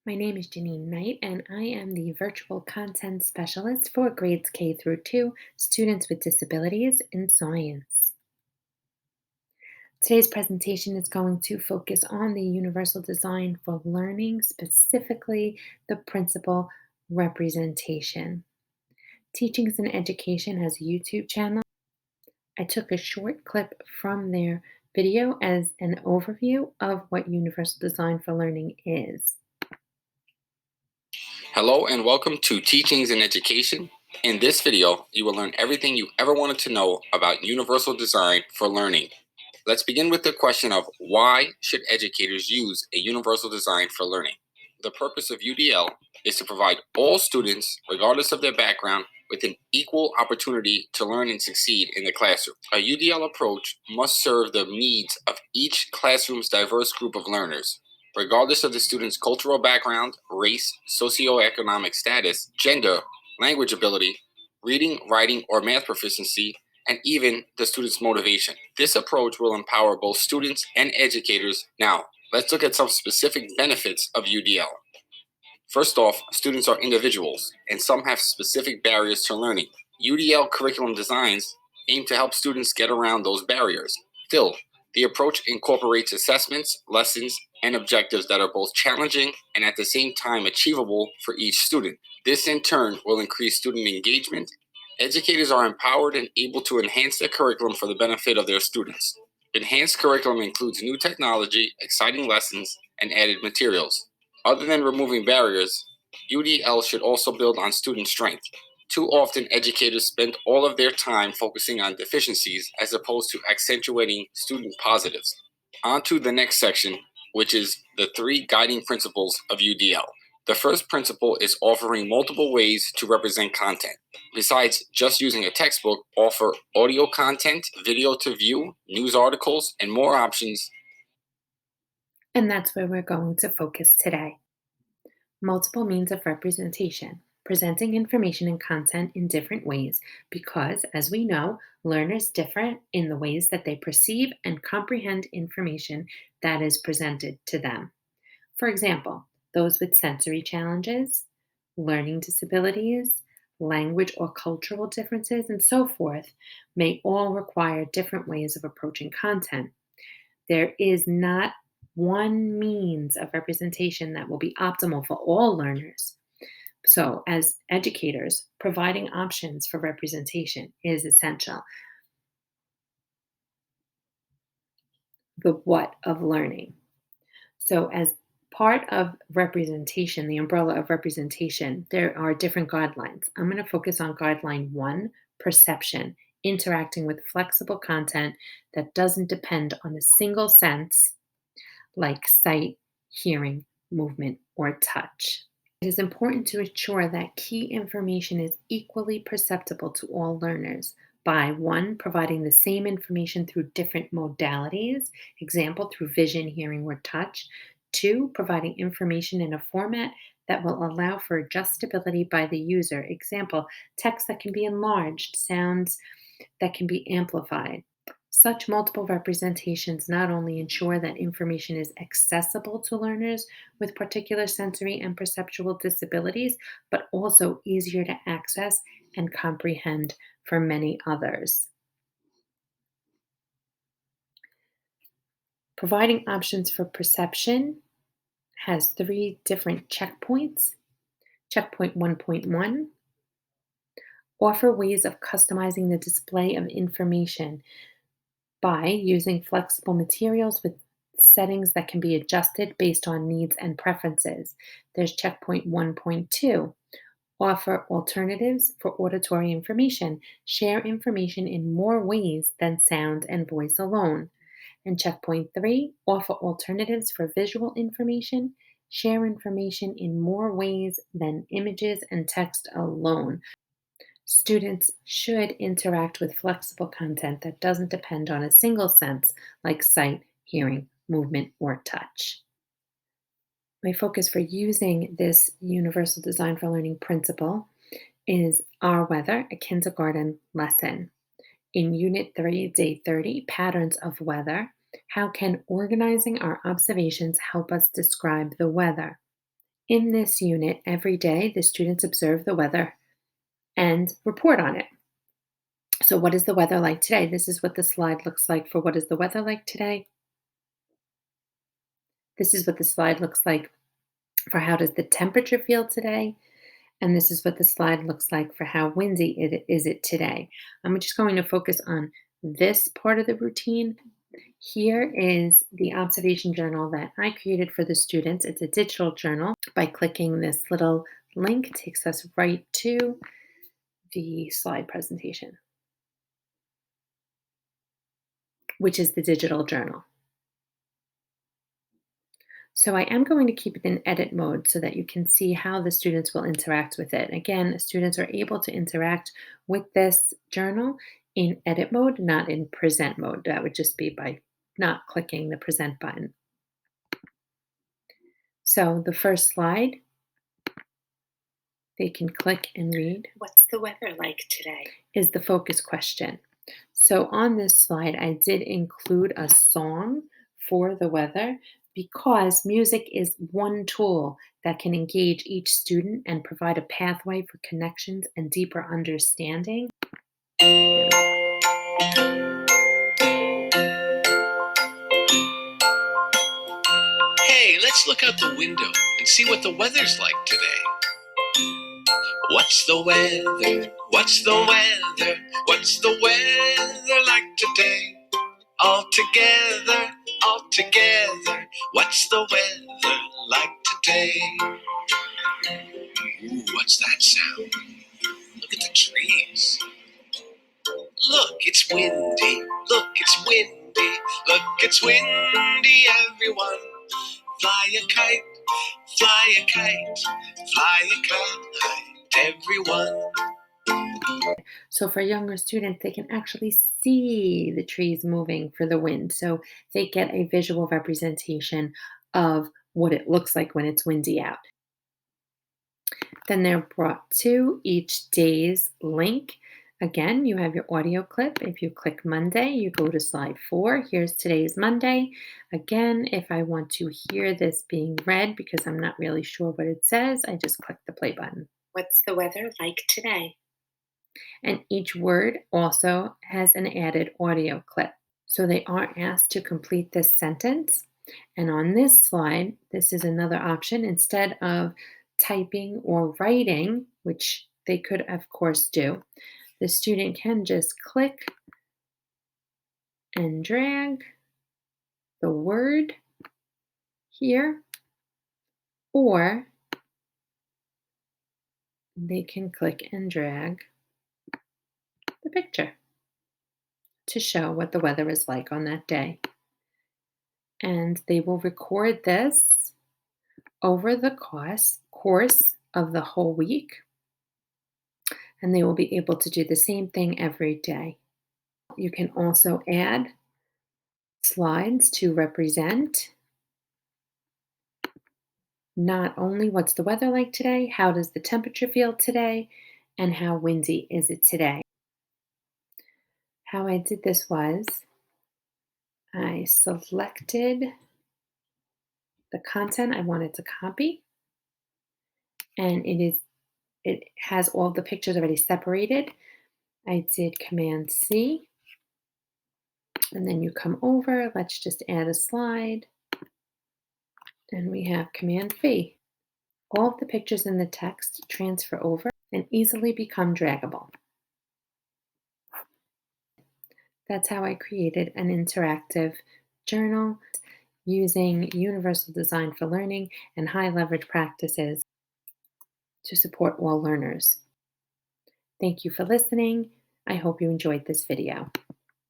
My name is Janine Knight, and I am the Virtual Content Specialist for grades K through 2 students with disabilities in science. Today's presentation is going to focus on the universal design for learning, specifically the principal representation. Teachings and Education has a YouTube channel. I took a short clip from their video as an overview of what universal design for learning is. Hello and welcome to Teachings in Education. In this video, you will learn everything you ever wanted to know about universal design for learning. Let's begin with the question of why should educators use a universal design for learning? The purpose of UDL is to provide all students, regardless of their background, with an equal opportunity to learn and succeed in the classroom. A UDL approach must serve the needs of each classroom's diverse group of learners, regardless of the student's cultural background, race, socioeconomic status, gender, language ability, reading, writing, or math proficiency, and even the student's motivation. This approach will empower both students and educators. Now, let's look at some specific benefits of UDL. First off, students are individuals, and some have specific barriers to learning. UDL curriculum designs aim to help students get around those barriers. Still, the approach incorporates assessments, lessons, and objectives that are both challenging and at the same time achievable for each student. This in turn will increase student engagement. Educators are empowered and able to enhance their curriculum for the benefit of their students. Enhanced curriculum includes new technology, exciting lessons, and added materials. Other than removing barriers, UDL should also build on student strength. Too often, educators spend all of their time focusing on deficiencies as opposed to accentuating student positives. On to the next section, which is the 3 guiding principles of UDL. The first principle is offering multiple ways to represent content. Besides just using a textbook, offer audio content, video to view, news articles, and more options. And that's where we're going to focus today. Multiple means of representation, presenting information and content in different ways because, as we know, learners differ in the ways that they perceive and comprehend information that is presented to them. For example, those with sensory challenges, learning disabilities, language or cultural differences, and so forth may all require different ways of approaching content. There is not one means of representation that will be optimal for all learners. So, as educators, providing options for representation is essential. The what of learning. So, as part of representation, the umbrella of representation, there are different guidelines. I'm going to focus on guideline 1, perception, interacting with flexible content that doesn't depend on a single sense like sight, hearing, movement, or touch. It is important to ensure that key information is equally perceptible to all learners by 1, providing the same information through different modalities, example through vision, hearing, or touch. 2, providing information in a format that will allow for adjustability by the user, example, text that can be enlarged, sounds that can be amplified. Such multiple representations not only ensure that information is accessible to learners with particular sensory and perceptual disabilities, but also easier to access and comprehend for many others. Providing options for perception has 3 different checkpoints. Checkpoint 1.1, offer ways of customizing the display of information by using flexible materials with settings that can be adjusted based on needs and preferences. There's checkpoint 1.2. Offer alternatives for auditory information. Share information in more ways than sound and voice alone. And checkpoint 3. Offer alternatives for visual information. Share information in more ways than images and text alone. Students should interact with flexible content that doesn't depend on a single sense like sight, hearing, movement, or touch. My focus for using this universal design for learning principle is Our Weather, a kindergarten lesson. In Unit 3, Day 30, Patterns of Weather, how can organizing our observations help us describe the weather? In this unit, every day, the students observe the weather and report on it. So, what is the weather like today? This is what the slide looks like for what is the weather like today. This is what the slide looks like for how does the temperature feel today. And this is what the slide looks like for how windy it is it today. I'm just going to focus on this part of the routine. Here is the observation journal that I created for the students. It's a digital journal. By clicking this little link, it takes us right to the slide presentation, which is the digital journal. So I am going to keep it in edit mode so that you can see how the students will interact with it. Again, students are able to interact with this journal in edit mode, not in present mode. That would just be by not clicking the present button. So the first slide, they can click and read. What's the weather like today? Is the focus question. So on this slide, I did include a song for the weather because music is one tool that can engage each student and provide a pathway for connections and deeper understanding. Hey, let's look out the window and see what the weather's like today. What's the weather? What's the weather? What's the weather like today? All together, all together. What's the weather like today? Ooh, what's that sound? Look at the trees. Look, it's windy. Look, it's windy. Look, it's windy, everyone. Fly a kite, fly a kite, fly a kite, everyone. So for younger students, they can actually see the trees moving for the wind. So they get a visual representation of what it looks like when it's windy out. Then they're brought to each day's link. Again, you have your audio clip. If you click Monday, you go to slide 4. Here's today's Monday. Again, if I want to hear this being read because I'm not really sure what it says, I just click the play button. What's the weather like today? And each word also has an added audio clip. So they aren't asked to complete this sentence. And on this slide, this is another option. Instead of typing or writing, which they could, of course, do, the student can just click and drag the word here, or they can click and drag the picture to show what the weather is like on that day. And they will record this over the course of the whole week, and they will be able to do the same thing every day. You can also add slides to represent not only what's the weather like today, how does the temperature feel today, and how windy is it today. How I did this was I selected the content I wanted to copy, and it has all the pictures already separated. I did Command C, and then you come over, let's just add a slide, and we have Command V. All of the pictures in the text transfer over and easily become draggable. That's how I created an interactive journal using universal design for learning and high leverage practices to support all learners. Thank you for listening. I hope you enjoyed this video.